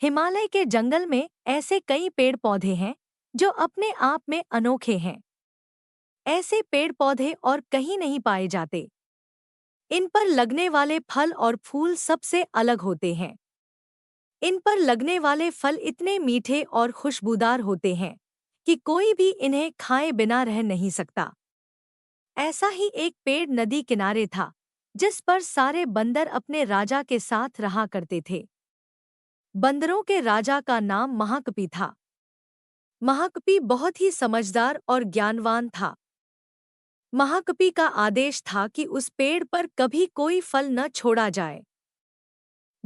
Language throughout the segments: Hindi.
हिमालय के जंगल में ऐसे कई पेड़ पौधे हैं जो अपने आप में अनोखे हैं। ऐसे पेड़ पौधे और कहीं नहीं पाए जाते। इन पर लगने वाले फल और फूल सबसे अलग होते हैं। इन पर लगने वाले फल इतने मीठे और खुशबूदार होते हैं कि कोई भी इन्हें खाए बिना रह नहीं सकता। ऐसा ही एक पेड़ नदी किनारे था, जिस पर सारे बंदर अपने राजा के साथ रहा करते थे। बंदरों के राजा का नाम महाकपि था। महाकपि बहुत ही समझदार और ज्ञानवान था। महाकपि का आदेश था कि उस पेड़ पर कभी कोई फल न छोड़ा जाए।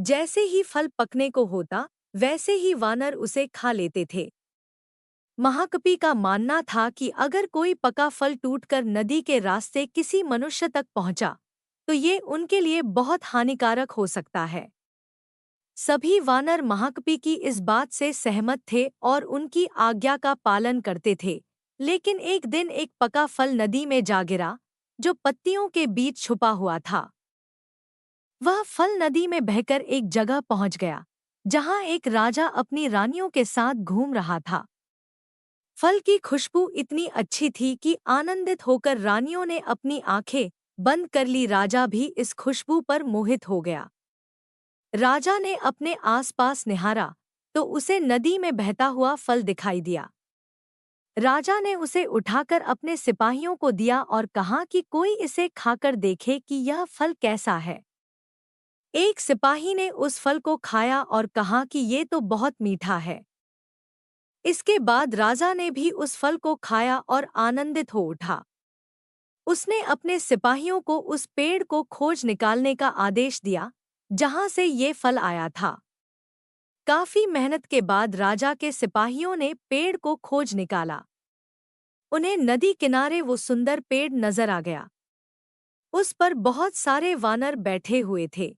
जैसे ही फल पकने को होता, वैसे ही वानर उसे खा लेते थे। महाकपि का मानना था कि अगर कोई पका फल टूटकर नदी के रास्ते किसी मनुष्य तक पहुंचा, तो ये उनके लिए बहुत हानिकारक हो सकता है। सभी वानर महाकपि की इस बात से सहमत थे और उनकी आज्ञा का पालन करते थे। लेकिन एक दिन एक पका फल नदी में जा गिरा, जो पत्तियों के बीच छुपा हुआ था। वह फल नदी में बहकर एक जगह पहुंच गया, जहां एक राजा अपनी रानियों के साथ घूम रहा था। फल की खुशबू इतनी अच्छी थी कि आनंदित होकर रानियों ने अपनी आंखें बंद कर ली। राजा भी इस खुशबू पर मोहित हो गया। राजा ने अपने आसपास निहारा, तो उसे नदी में बहता हुआ फल दिखाई दिया। राजा ने उसे उठाकर अपने सिपाहियों को दिया और कहा कि कोई इसे खाकर देखे कि यह फल कैसा है। एक सिपाही ने उस फल को खाया और कहा कि ये तो बहुत मीठा है। इसके बाद राजा ने भी उस फल को खाया और आनंदित हो उठा। उसने अपने सिपाहियों को उस पेड़ को खोज निकालने का आदेश दिया, जहां से ये फल आया था। काफी मेहनत के बाद राजा के सिपाहियों ने पेड़ को खोज निकाला। उन्हें नदी किनारे वो सुंदर पेड़ नजर आ गया। उस पर बहुत सारे वानर बैठे हुए थे।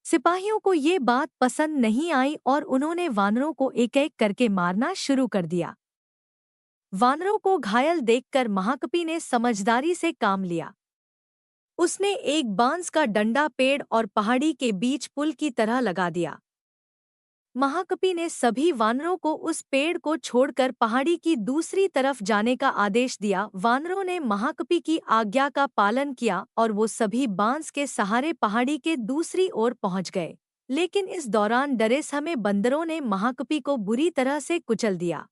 सिपाहियों को ये बात पसंद नहीं आई और उन्होंने वानरों को एक-एक करके मारना शुरू कर दिया। वानरों को घायल देखकर महाकपि ने समझदारी से काम लिया। उसने एक बांस का डंडा पेड़ और पहाड़ी के बीच पुल की तरह लगा दिया। महाकपि ने सभी वानरों को उस पेड़ को छोड़कर पहाड़ी की दूसरी तरफ जाने का आदेश दिया। वानरों ने महाकपि की आज्ञा का पालन किया और वो सभी बांस के सहारे पहाड़ी के दूसरी ओर पहुंच गए। लेकिन इस दौरान डरे समय बंदरों ने महाकपि को बुरी तरह से कुचल दिया।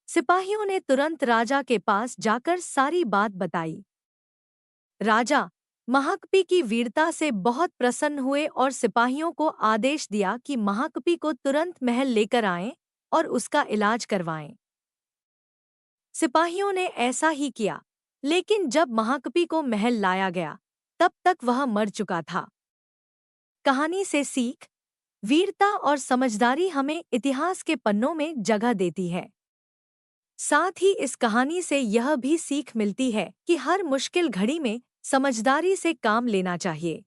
सिपाहियों ने तुरंत राजा के पास जाकर सारी बात बताई। राजा महाकपि की वीरता से बहुत प्रसन्न हुए और सिपाहियों को आदेश दिया कि महाकपि को तुरंत महल लेकर आएं और उसका इलाज करवाएं। सिपाहियों ने ऐसा ही किया, लेकिन जब महाकपि को महल लाया गया, तब तक वह मर चुका था। कहानी से सीख, वीरता और समझदारी हमें इतिहास के पन्नों में जगह देती है। साथ ही इस कहानी से यह भी सीख मिलती है कि हर मुश्किल घड़ी में समझदारी से काम लेना चाहिए।